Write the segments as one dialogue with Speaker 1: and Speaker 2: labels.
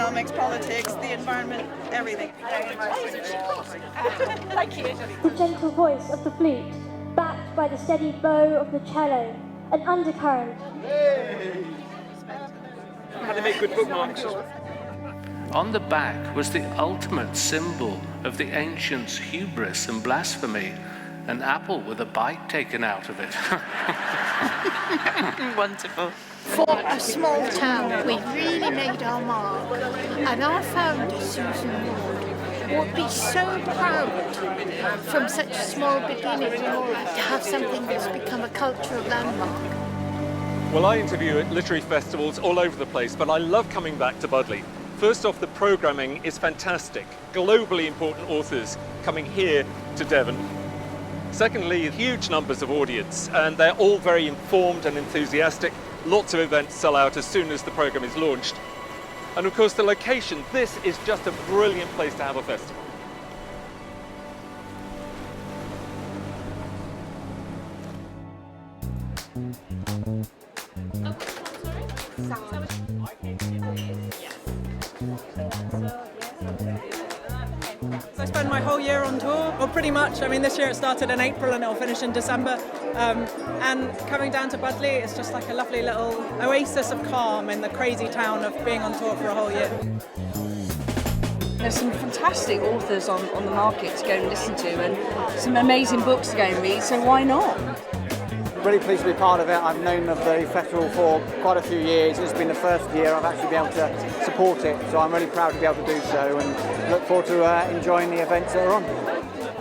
Speaker 1: economics, politics, the environment, everything.
Speaker 2: Thank you.
Speaker 3: The gentle voice of the flute, backed by the steady bow of the cello, an undercurrent.
Speaker 4: How do they make good bookmarks?
Speaker 5: On the back was the ultimate symbol of the ancients' hubris and blasphemy, an apple with a bite taken out of it.
Speaker 2: Wonderful.
Speaker 6: For a small town, we really made our mark, and our founder, Susan Ward, would be so proud from such a small beginning to have something that's become a cultural landmark.
Speaker 4: Well, I interview at literary festivals all over the place, but I love coming back to Budleigh. First off, the programming is fantastic. Globally important authors coming here to Devon. Secondly, huge numbers of audience, and they're all very informed and enthusiastic. Lots of events sell out as soon as the programme is launched. And of course, the location. This is just a brilliant place to have a festival.
Speaker 1: So I spend my whole year on tour, or pretty much. I mean, this year it started in April and it'll finish in December. And coming down to Budleigh is just like a lovely little oasis of calm in the crazy town of being on tour for a whole year.
Speaker 7: There's some fantastic authors on the market to go and listen to, and some amazing books to go and read, so why not?
Speaker 8: Really pleased to be part of it. I've known of the festival for quite a few years. It's been the first year I've actually been able to support it, so I'm really proud to be able to do so and look forward to enjoying the events that are on.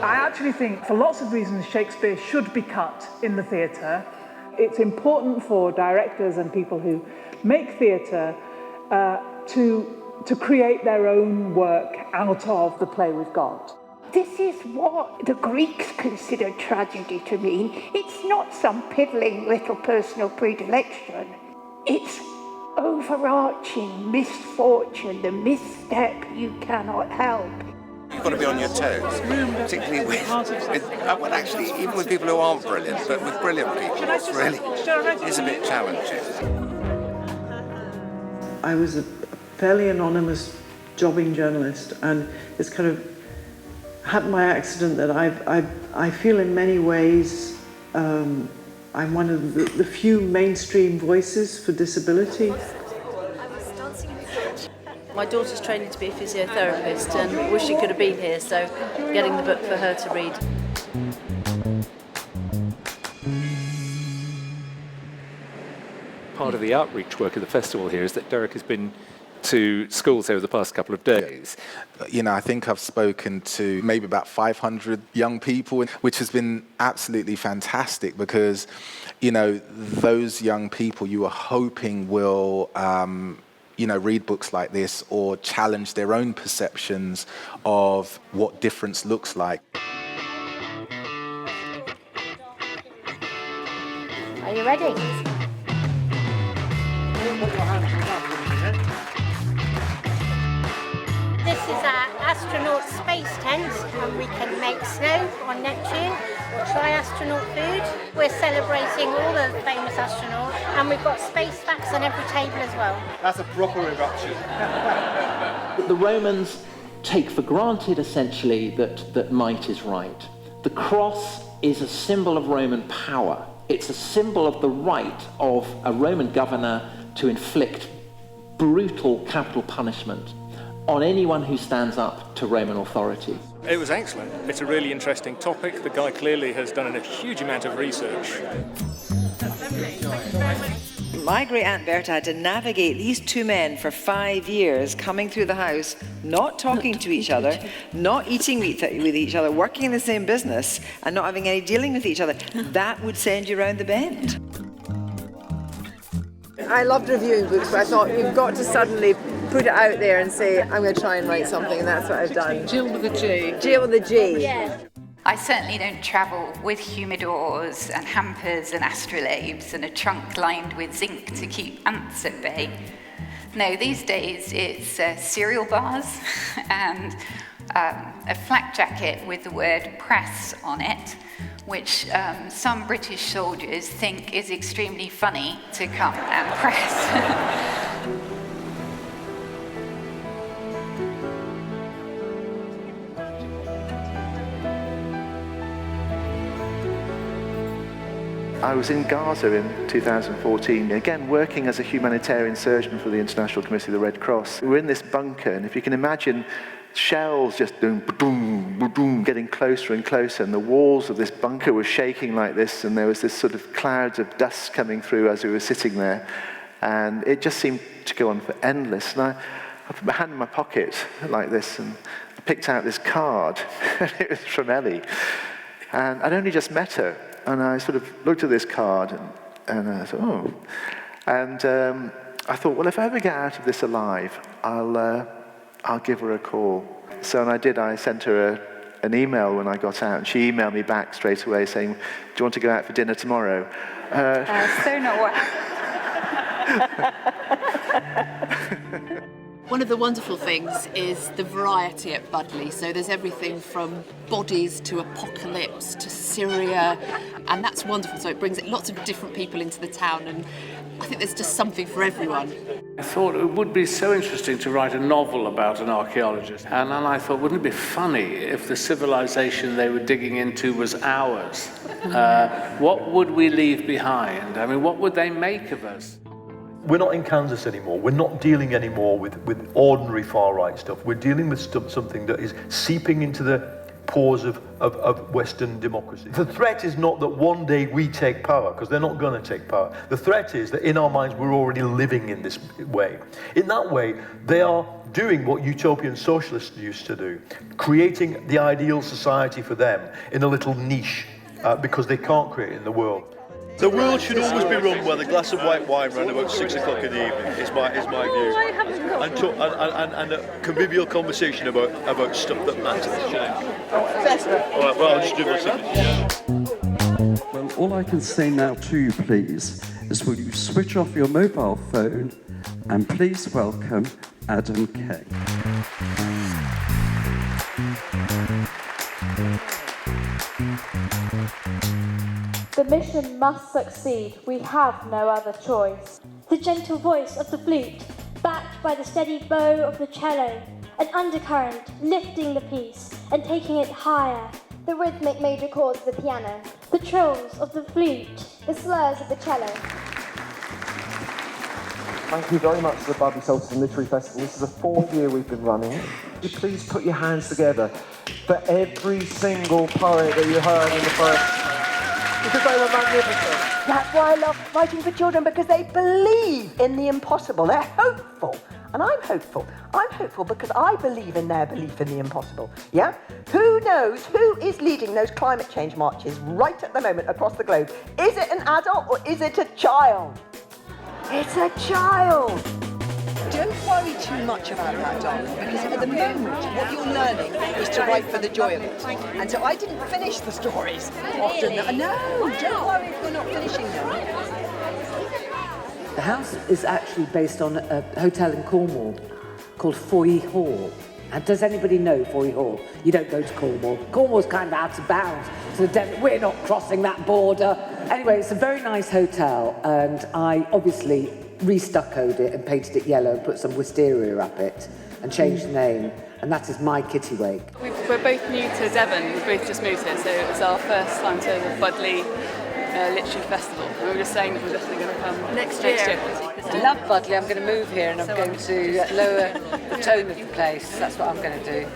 Speaker 9: I actually think for lots of reasons Shakespeare should be cut in the theatre. It's important for directors and people who make theatre to create their own work out of the play we've got.
Speaker 6: This is what the Greeks considered tragedy to mean. It's not some piddling little personal predilection. It's overarching misfortune, the misstep you cannot help.
Speaker 10: You've got to be on your toes, particularly with well, actually, even with people who aren't brilliant, but with brilliant people, it's really is a bit challenging.
Speaker 11: I was a fairly anonymous jobbing journalist, and it's kind of happened by accident that I feel in many ways I'm one of the few mainstream voices for disability.
Speaker 7: My daughter's training to be a physiotherapist and wish she could have been here, so getting the book for her to read.
Speaker 4: Part of the outreach work of the festival here is that Derek has been to schools over the past couple of days.
Speaker 10: You know, I think I've spoken to maybe about 500 young people, which has been absolutely fantastic because, you know, those young people you are hoping will, you know, read books like this or challenge their own perceptions of what difference looks like.
Speaker 6: Are you ready? This is our astronaut space tent, and we can make snow on Neptune or try astronaut food. We're celebrating all the famous astronauts, and we've got space facts on every table as well.
Speaker 8: That's a proper eruption.
Speaker 12: The Romans take for granted essentially that might is right. The cross is a symbol of Roman power. It's a symbol of the right of a Roman governor to inflict brutal capital punishment on anyone who stands up to Roman authority.
Speaker 4: It was excellent. It's a really interesting topic. The guy clearly has done a huge amount of research.
Speaker 7: My great aunt Berta had to navigate these two men for 5 years, coming through the house, not talking to each other, not eating with each other, working in the same business, and not having any dealing with each other. That would send you round the bend.
Speaker 13: I loved reviewing books, but I thought you've got to suddenly put it out there and say, I'm going to try and write something, and that's what I've done.
Speaker 7: Jill with a G.
Speaker 13: Jill with a G.
Speaker 6: Yeah.
Speaker 2: I certainly don't travel with humidors and hampers and astrolabes and a trunk lined with zinc to keep ants at bay. No, these days it's cereal bars and a flak jacket with the word press on it, which some British soldiers think is extremely funny to come and press.
Speaker 14: I was in Gaza in 2014, again working as a humanitarian surgeon for the International Committee of the Red Cross. We were in this bunker, and if you can imagine, shells just doing boom, boom, getting closer and closer, and the walls of this bunker were shaking like this, and there was this sort of clouds of dust coming through as we were sitting there, and it just seemed to go on for endless. And I put my hand in my pocket like this, and I picked out this card, and it was from Ellie. And I'd only just met her, and I sort of looked at this card, and I thought, oh. And I thought, well, if I ever get out of this alive, I'll give her a call. So and I did. I sent her an email when I got out, and she emailed me back straight away saying, do you want to go out for dinner tomorrow?
Speaker 2: So not what.
Speaker 15: One of the wonderful things is the variety at Budleigh. So there's everything from bodies to apocalypse to Syria, and that's wonderful. So it brings lots of different people into the town, and I think there's just something for everyone.
Speaker 5: I thought it would be so interesting to write a novel about an archaeologist. And then I thought, wouldn't it be funny if the civilization they were digging into was ours? What would we leave behind? I mean, what would they make of us?
Speaker 16: We're not in Kansas anymore. We're not dealing anymore with ordinary far-right stuff. We're dealing with something that is seeping into the pores of Western democracy. The threat is not that one day we take power, because they're not going to take power. The threat is that in our minds we're already living in this way. In that way, they are doing what utopian socialists used to do, creating the ideal society for them in a little niche, because they can't create it in the world.
Speaker 17: The world should always be run with a glass of white wine around about 6 o'clock in the evening, is my view. And a convivial conversation about stuff that matters. All right, well, I'll just do my signature.
Speaker 18: Well, all I can say now to you, please, is will you switch off your mobile phone and please welcome Adam Kay.
Speaker 3: The mission must succeed. We have no other choice. The gentle voice of the flute, backed by the steady bow of the cello, an undercurrent lifting the piece and taking it higher.
Speaker 19: The rhythmic major chords of the piano,
Speaker 3: the trills of the flute,
Speaker 19: the slurs of the cello.
Speaker 20: Thank you very much to the Budleigh Salterton Literary Festival. This is the 4th year we've been running. Would you please put your hands together for every single poet that you heard in the first... Because they were magnificent.
Speaker 21: That's why I love writing for children, because they believe in the impossible. They're hopeful. And I'm hopeful. I'm hopeful because I believe in their belief in the impossible. Yeah? Who knows who is leading those climate change marches right at the moment across the globe? Is it an adult or is it a child? It's a child.
Speaker 22: Don't worry too much about that, darling, because at the moment what you're learning is to write for the joy of it. And so I didn't finish the stories often. No, don't worry if you're not finishing them.
Speaker 23: The house is actually based on a hotel in Cornwall called Foy Hall. And does anybody know Foy Hall? You don't go to Cornwall. Cornwall's kind of out of bounds. So we're not crossing that border. Anyway, it's a very nice hotel, and I obviously re-stuccoed it and painted it yellow and put some wisteria up it and changed the name, and that is my kitty wake.
Speaker 24: We're both new to Devon, we've both just moved here, so it was our first time to the Budleigh Literary Festival, and we were just saying that we're definitely going to come next year.
Speaker 23: I love Budleigh, I'm going to move here and I'm going to lower the tone of the place, that's what I'm going to do.